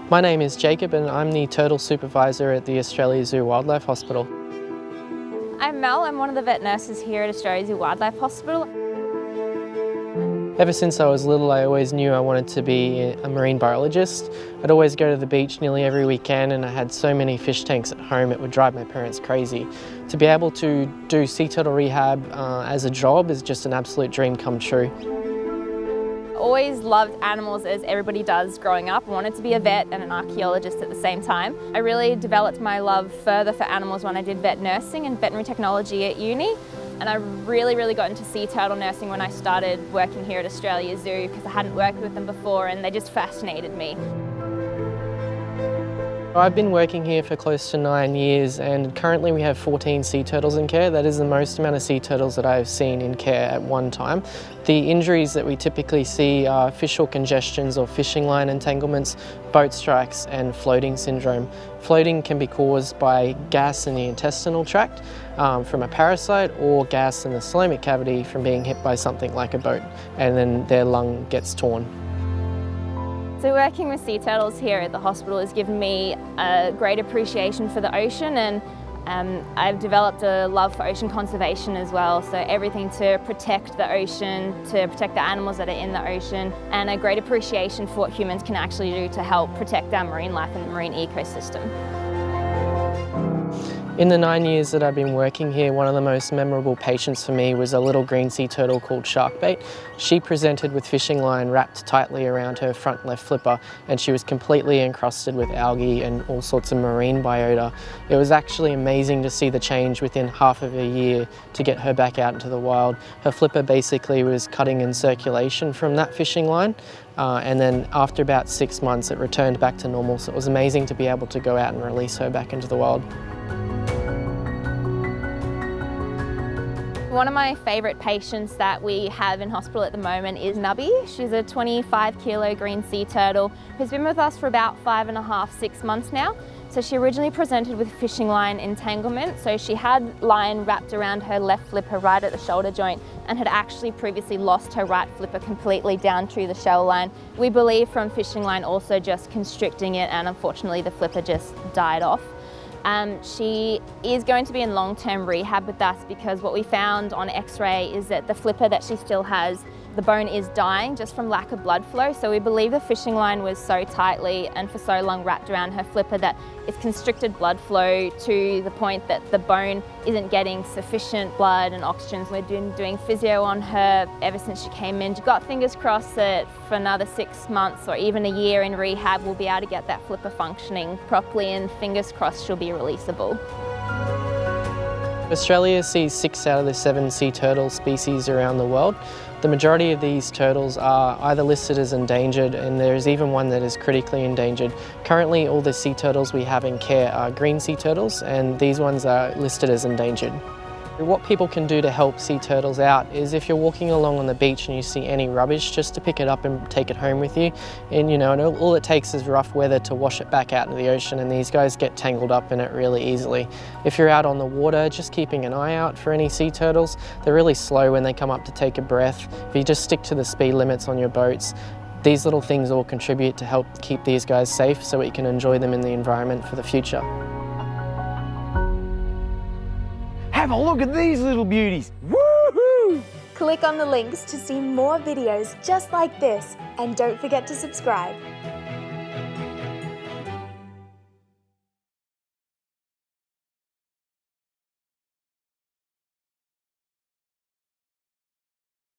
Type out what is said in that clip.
My name is Jacob and I'm the Turtle Supervisor at the Australia Zoo Wildlife Hospital. I'm Mel, I'm one of the vet nurses here at Australia Zoo Wildlife Hospital. Ever since I was little, I always knew I wanted to be a marine biologist. I'd always go to the beach nearly every weekend and I had so many fish tanks at home it would drive my parents crazy. To be able to do sea turtle rehab as a job is just an absolute dream come true. Always loved animals as everybody does growing up. I wanted to be a vet and an archaeologist at the same time. I really developed my love further for animals when I did vet nursing and veterinary technology at uni. And I really got into sea turtle nursing when I started working here at Australia Zoo because I hadn't worked with them before and they just fascinated me. I've been working here for close to 9 years and currently we have 14 sea turtles in care. That is the most amount of sea turtles that I've seen in care at one time. The injuries that we typically see are fish hook congestions or fishing line entanglements, boat strikes and floating syndrome. Floating can be caused by gas in the intestinal tract from a parasite or gas in the coelomic cavity from being hit by something like a boat and then their lung gets torn. So working with sea turtles here at the hospital has given me a great appreciation for the ocean and I've developed a love for ocean conservation as well. So everything to protect the ocean, to protect the animals that are in the ocean and a great appreciation for what humans can actually do to help protect our marine life and the marine ecosystem. In the 9 years that I've been working here, one of the most memorable patients for me was a little green sea turtle called Sharkbait. She presented with fishing line wrapped tightly around her front left flipper and she was completely encrusted with algae and all sorts of marine biota. It was actually amazing to see the change within half of a year to get her back out into the wild. Her flipper basically was cutting in circulation from that fishing line and then after about 6 months it returned back to normal, so it was amazing to be able to go out and release her back into the wild. One of my favourite patients that we have in hospital at the moment is Nubby. She's a 25 kilo green sea turtle who's been with us for about 5.5, 6 months now. So she originally presented with fishing line entanglement. So she had line wrapped around her left flipper right at the shoulder joint and had actually previously lost her right flipper completely down through the shell line. We believe from fishing line also just constricting it and unfortunately the flipper just died off. She is going to be in long-term rehab with us because what we found on x-ray is that the flipper that she still has, the bone is dying just from lack of blood flow. So we believe the fishing line was so tightly and for so long wrapped around her flipper that it's constricted blood flow to the point that the bone isn't getting sufficient blood and oxygen. We've been doing physio on her ever since she came in. We've got fingers crossed that for another 6 months or even a year in rehab, we'll be able to get that flipper functioning properly and fingers crossed she'll be releasable. Australia sees 6 out of the 7 sea turtle species around the world. The majority of these turtles are either listed as endangered and there's even one that is critically endangered. Currently all the sea turtles we have in care are green sea turtles and these ones are listed as endangered. What people can do to help sea turtles out is if you're walking along on the beach and you see any rubbish, just to pick it up and take it home with you. And all it takes is rough weather to wash it back out into the ocean and these guys get tangled up in it really easily. If you're out on the water, just keeping an eye out for any sea turtles. They're really slow when they come up to take a breath. If you just stick to the speed limits on your boats, these little things all contribute to help keep these guys safe so we can enjoy them in the environment for the future. Have a look at these little beauties. Woohoo! Click on the links to see more videos just like this and don't forget to subscribe.